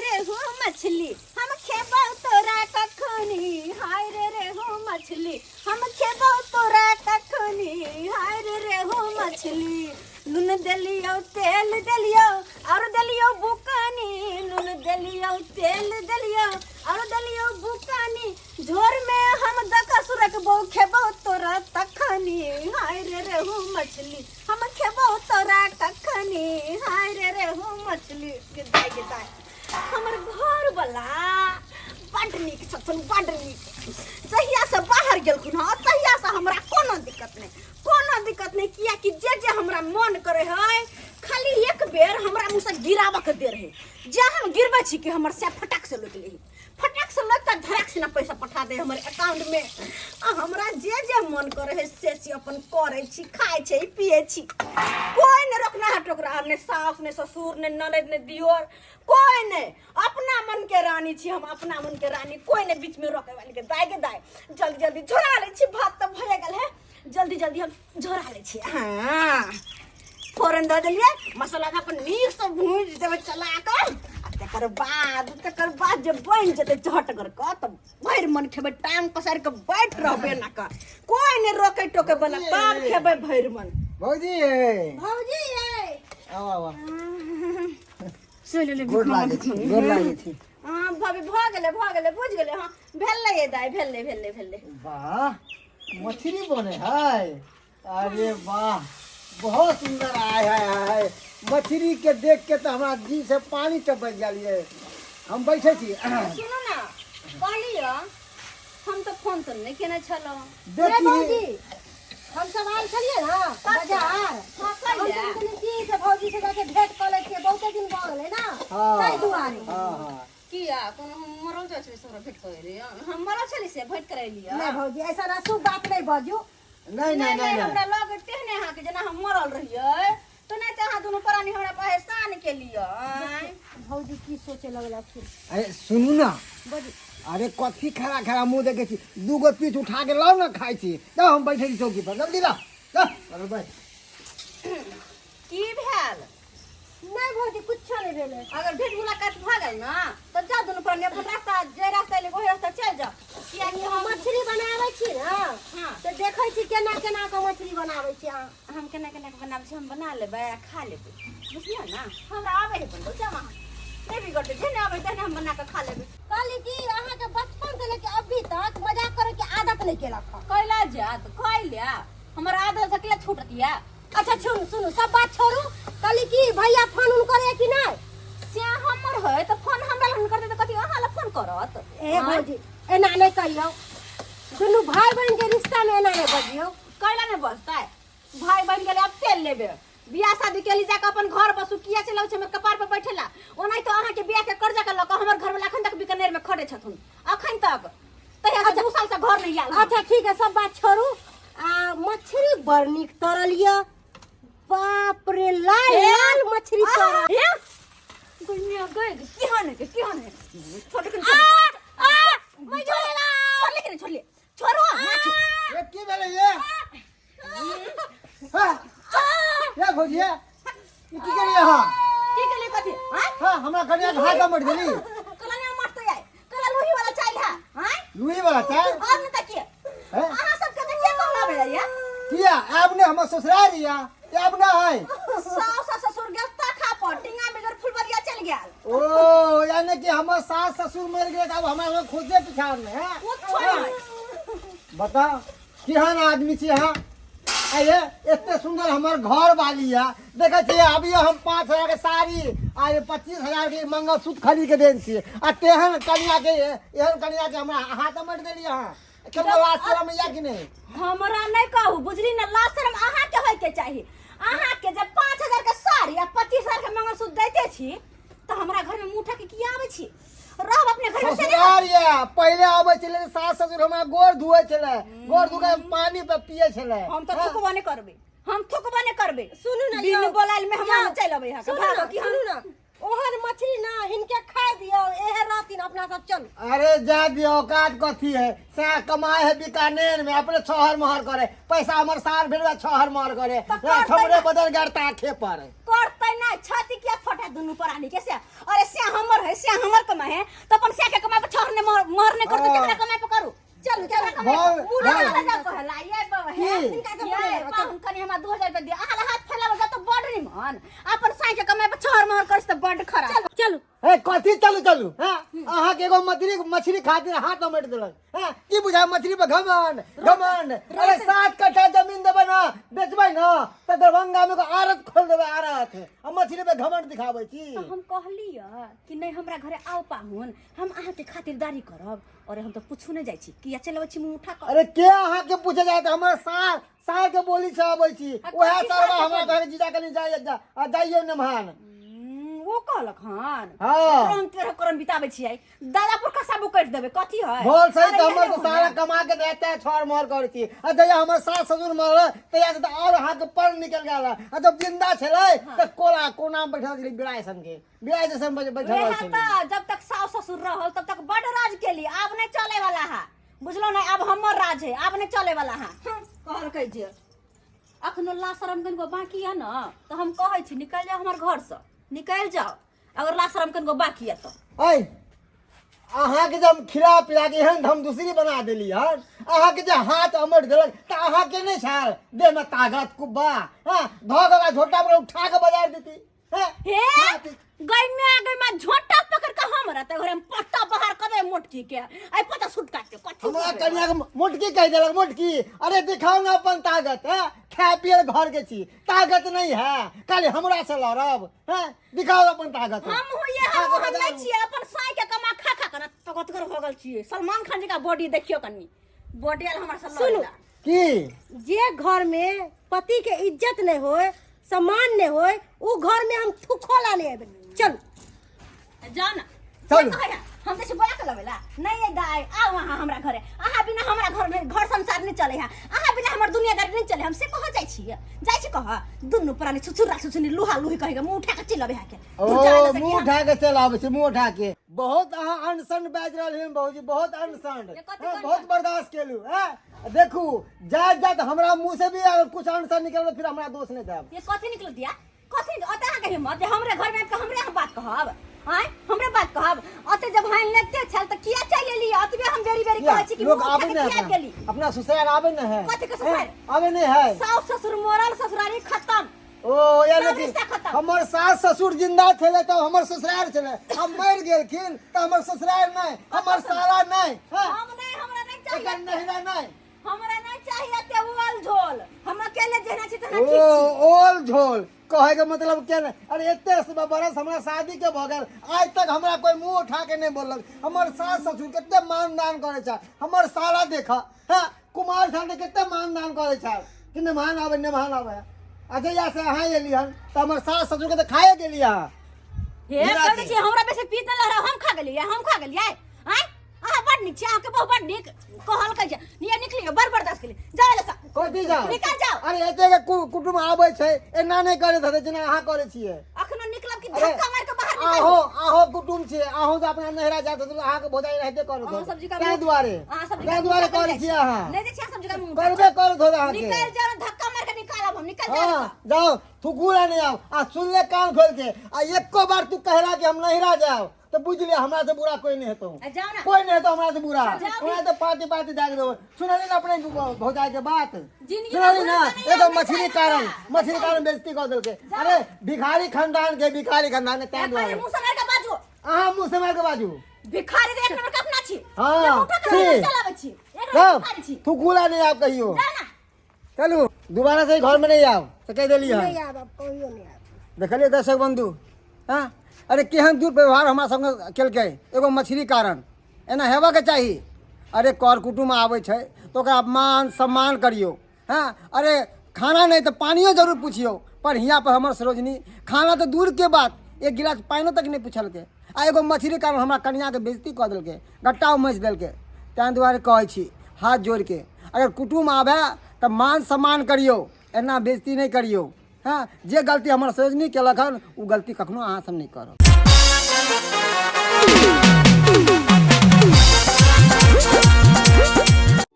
रे हो मछली हम खेबो तोरा कखनी हाय रे हो मछली हम खेबो तोरा कखनी हाय रे हो मछली नून दलियो तेल दलियो और दलियो बुकानी नून दलियो तेल दलियो और दलियो बुकानी झोर में हम दकस रखबो खेबो तोरा तखनी हाय रे हो मछली हम खेबो तोरा कखनी हाय रे हो मछली के दाय हमर घर वाला बड़ नीक छथुन बड़ नीक जहिया से बाहर गेलखुन ह तहिया से हमरा कोनो दिक्कत नहीं किया कि जे हमरा मन करे है खाली एक बेर हमरा मुंह से गिरावा के दे रहे जे हम गिरबे छी कि हमर से फटक से लुट लेही फटक से लत धड़क से ना पैसा पठा दे हमर अकाउंट में आ हमरा जे मन करे है से अपन करे छी खाए छी पिए छी कोई न रोकना है टोकरा ने सास ने ससुर ने ननद ने दियोर कोई नहीं अपना मन के रानी छी हम अपना मन के रानी कोई ने बीच में रोके वाली के दाय जल्दी जल्दी झोरा ले छी भात तो भरे गेल है जल्दी हम झोरा ले छी हां फोरन दे दिए मसाला का अपन नीक से भूंज देबे चला कर तकर बाद जब बन जते झटगर क त भर मन खेबे टांग पसार के बैठ रहबे ना कर कोई ने रोके टोके वाला तब खेबे भर मन भौजी आवा सुन ले गोर लागे थी हां भाभी भ गेले बुझ गेले हां भेले दाई भेले वाह मछली बने है अरे वाह बहुत सुंदर आया है मछली के देख के तो हमारा जी से पानी टपक गया हम बैठे छी सुनो ना कहलियो हम तो फोन तो नहीं केने छलो देखिए हम सब आयल छलिए ना बाजार हां कहलिए हम की से भौजी से जाके भेंट कर ले छिए बहुते दिन भ गेलै ना ताई दुआरे हां किया कोनो मरल जाछे सब भेंट करे रे हम मरल छली से भेंट करे लिया नहीं भौजी ऐसा ना शुभ बात नहीं बाजू नहीं हमरा लगे तेहने हां के जना हम मरल रहिए तो नहीं त हां दोनों प्राणी हमरा पहचान के लिए भौजी की सोचे लगला फिर अरे सुनू ना बाजू अरे कथी खड़ा मुंह देखे छी दूगो पीस उठा के लाओ ना खाई छी तो हम बैठे छी चौकी पर जल्दी ला चल बैठ की भेल नहीं भौजी कुछ नहीं भेले अगर भेंट मुलाकात भ गेल ना तो जा दोनों प्राणी अपन रास्ता जे रास्ता ले वही रास्ता चल जा किया कि हम मछली बनावे छी ना हां तो देखै छी केना के मछली बनावे छी हम केना के बनाबै छी हम बना लेबै आ खा लेबै बुझलियै ना हमरा आबै है बनबो जा वहां नहीं बिगड़ते जेने आबै तेने हम बना के खा लेबै कहली कि अहाँ के बचपन से लेके अभी तक मजाक करे के आदत नहीं केलक कैला जात खैला हमरा आदत से केला छूटतिया अच्छा सुनु सब बात छोड़ू कहली कि भैया फोन उन करे कि नहीं से हमर है तो फोन हमरा लन करते तो कथि अहाँ ला फोन करत ए भौजी एना नहीं कहियो दुनू भाई बहन के रिश्ता में एना नहीं बजियो कैला ने बसतै भाई बहन के अब तेल लेबे बियाह शादी के लिए जाके अपन घर बसु किया चलाउ छै में कपार पे बैठेला ओनाइ तो अहाँ के बियाह के कर्जा के लक हमर घर वाला अखन तक बीकानेर में खड़े छथुन अखन तक तहिया से 2 साल से घर नहीं आयल अच्छा ठीक है सब बात छोड़ू मछली बड़ नीक तरलिया बाप रे लाल मछली तरल दुनिया गए किहन छोटे के मैं जोलेला छोड़ ले छोड़ो ये की भेले ये हां ये भौजी ये की करिए हां की के लिए कथि हां हमरा कनिया घाटा मर गेली कलनिया मरते जाए कला लोही वाला चाइल है हां लुई वाला चाय और न तकिए अहाँ सब के देखिए कहला भैया किया अब ने हम ससुराल रिया ये अब ना है सास ससुर गेल तखा पर टिंगा बेगर फुलबरिया चल गेल ओ यानी कि हमर सास ससुर मर गए अब हमरा खोजे पिछाड़ में है वो छोड़ बता केहन आदमी छी हां आये इतने सुंदर हमर घर वाली है देखे छी अभी हम 5000 के साड़ी आ 25000 के मंगलसूत्र खरीद के देन छी आ तेहन कन्या के एहन कन्या के हमरा हाथ मर देली हां कब आश्रम या कि नहीं हमरा नहीं कहू बुझली ना लास्ट शर्म अहाँ के होय के चाहिए अहाँ के जब 5000 के साड़ी आ 25000 के मंगलसूत्र देते छी तो हमरा घर में मुठा के किया आबै छी रहब अपने घर में से ससुराल या पहले आबै छले सास ससुर हमरा गोर धुए छले गोर धुके पानी पे पिए छले हम तो थुकबो नहीं करबे सुनू ना बिन बोलाइल में हम चल अबै हा सुनू कि सुनू ना ओहन मछली ना हिनके खाए दियो एहे रातिन अपना सब चल अरे जा दियो औकात कथी है सा कमाए है बीकानेर में अपने छहर महर करे पैसा हमर सार भेलवा छहर महर करे हमरे बदल गड़ता आंखे पर करतै ना छाती किया फटा दुनु प्राणी के से अरे से हमर है से हमर है तो अपन से के कमाए पे छोड़ने मरने कर तो केकरा कमाए पे करू चल चल कमाए पूरा वाला जा कहला ये है इनका के बोले पाहुन कनी हमरा 2000 रुपया दे आला हाथ फैलाव जा तो बड़ नी मन अपन साई के कमाए पे छोड़ मर कर तो बड़ खराब चल ए कथी चलू चलू हां अहाँ के एगो मछली खातिर हाथ अमट देलक हां की बुझाय मछली पे घमंड अरे 7 कट्ठा जमीन देबे ना बेचबै ना त दरभंगा में को आरत खोल देबे आरत हम मछली पे घमंड दिखाबै छी तो हम कहली कि नहीं हमरा घरे आओ पाहुन हम अहाँ के खातिरदारी करब और हम तो पूछू नहीं जाय छी कि चलबै छी मुंह उठा कर अरे के अहाँ के पूछे जाय त हमर सार के बोली से आबै छी ओहे सरवा हमरा घर जीजा कनी जाइयो नमहान वो कहलक हन हां हम तेरे करम बिताबै छियै दादा पर कसाबो कर देबे कथी है बोल सही त हमर तो सारा कमा के देते छोड़ मोर करै छी आ जया हमर सास ससुर मरले तया से और अहाँ के पर निकल गेल आ जब जिंदा छलै त कोना बैठल छलै बिराय संगे बिराय जैसे बैठल छलै जब तक सास ससुर रहल तब तक बड़ राज केली अब नहीं चले वाला है बुझलो नहीं अब हमर राज है अब नहीं चले वाला है कहल कह जे अखनो ला शरम कन को बाकी है ना तो हम कहै छी निकल जाओ हमर घर से निकल जाओ अगर ला शरम कन को बाकी है तो ऐ अहाँ के जब खिला पिला के हन हम दूसरी बना देली हन अहाँ के जे हाथ अमर देलक त अहाँ के नहीं छाल देह में ताकत कुब्बा हां भगवा झोटा पर उठा के बाजार देती हे गई में झोटा पकड़ के हम रहते घरे में पट्टा बाहर करे मोटकी के आई पता सूट काट के कथि हमरा कन्या के मोटकी कह देलक मोटकी अरे दिखाओ ना अपन ताकत है खा पिए घर के छी ताकत नहीं है काले हमरा से लड़ब है दिखाओ अपन ताकत हम होइए हम नहीं छी अपन साई के कमा खा कर ताकत कर हो गेल छी सलमान खान जी का बॉडी देखियो कनी बॉडी वाला हमरा से लड़ला की जे घर में पति के इज्जत नहीं होए सम्मान नहीं होए वो घर में हम थुखोला ले आबे चल जाओ ना चल हम तो बोला के लवेला नहीं ये दाई आओ वहां हमरा घरे आहा बिना हमरा घर में घर संसार नहीं चले है आहा बिना हमर दुनियादारी नहीं चले हमसे कह जाय छी कह दुनु प्राणी छुछुरा छुछुनी लुहा लुही कहेगा मुंह उठा के चिलबे है के ओ मुंह उठा के चलावे छी मुंह उठा के बहुत अहाँ अनसन बाज रहल हैं बहुजी बहुत अनसन बहुत बर्दाश्त केलू हैं देखू जात हमरा मुंह से भी अगर कुछ अनसन निकल फिर हमरा दोष नहीं देब ये कथि निकल दिया कथि अतः के हिम्मत हमरे घर में हमरे हम बात कहब हां हमरे बात कहब अते जब हां लेते छल त किया चाहिए ली अतबे हम बेरी बेरी कहै छी कि लोग आबे नहीं अपना ससुराल आबे नहीं है कथि के ससुराल आबे नहीं है सास ससुर मोरल ससुरारी खत्म ओ यानी कि हमर सास ससुर जिंदा थे तो हमर ससुराल चले हम मर गेलखिन तो हमर ससुराल नहीं हमर साला नहीं हम नहीं हमरा नहीं चाहिए नहिरा नहीं हमरा नहीं चाहिए ते ओल झोल हम अकेले जेना छी तना ठीक छी ओल झोल कहे के मतलब क्या अरे इतने बरस हमरा शादी के भगल आज तक हमरा कोई मुंह उठा के नहीं बोलक हमर सास ससुर कितने मानदान करे छ हमर साला देखा हां कुमार खान कितने मानदान करे छ कि मेहमान आवे अच्छा या से हां एली हन त हमर सास ससुर के त खाए गेली हां हे कहै छी हमरा बेसे पीत न लहरा हम खा गेलिए हैं आहा बड निक छै के बहुत बड निक कहल कह निया निकलियो बर बर्दाश्त के जाओ ले सा कोती जाओ निकल जाओ अरे एते के कुटुंब आबै छै एना नहीं करे धरे जेना अहाँ करे छिए अखनो निकलब कि धक्का मार के बाहर निकल आहो कुटुंब छै आहो जे अपना नहरा जात तो अहाँ के भोजाई रहते करो क्या दुआरे करे छिए अहाँ नहीं दे छिए सब्जी का मुंह करबे कर धो अहाँ के निकल जाओ धक्का मार के निकालब हम निकल जाओ जाओ तू गुला नहीं आओ आ सुन ले कान खोल के आ एको बार तू कहला कि हम नहरा जाओ तो बुझ ले हमरा से बुरा कोई नहीं हेतो कोई नहीं हेतो हमरा से बुरा हमरा तो पार्टी दाग दो सुनली ना अपने भौजाई के बात सुनली ना ये तो मछली कारण बेइज्जती कर देलके अरे भिखारी खानदान ने तै दुआरे मुंह से मार के बाजू अहाँ मुंह से मार के बाजू भिखारी देख नंबर कपना छी हां चलावे छी एक भिखारी छी तू गुला नहीं आप कहियो चलू दोबारा से घर में नहीं आओ तो कह देली हम नहीं आब कहियो नहीं आब देखलिए दर्शक बंधु हां अरे केहन दूर व्यवहार हमारा संग केलकै एगो मछली कारण एना हेबा के चाही अरे कर कुटुम आबै छै तो ओकरा मान सम्मान करियो हाँ अरे खाना नहीं तो पानियो जरूर पूछियो पर हियाँ पर हमर सरोजनी खाना तो दूर के बात एक गिलास पानियो तक नहीं पूछलकै आ एगो मछली कारण हमरा कन्या के बेइज्जती कऽ देलकै गट्टा उमैस देलकै तैं दुआरे कहै छी हाथ जोड़ के अगर कुटुम आबे तो मान सम्मान करियो एना बेइज्जती नहीं करियो हाँ जे गलती हमर सरोजनी केलक हन उ गलती कखनो अहाँ सब नहीं करब।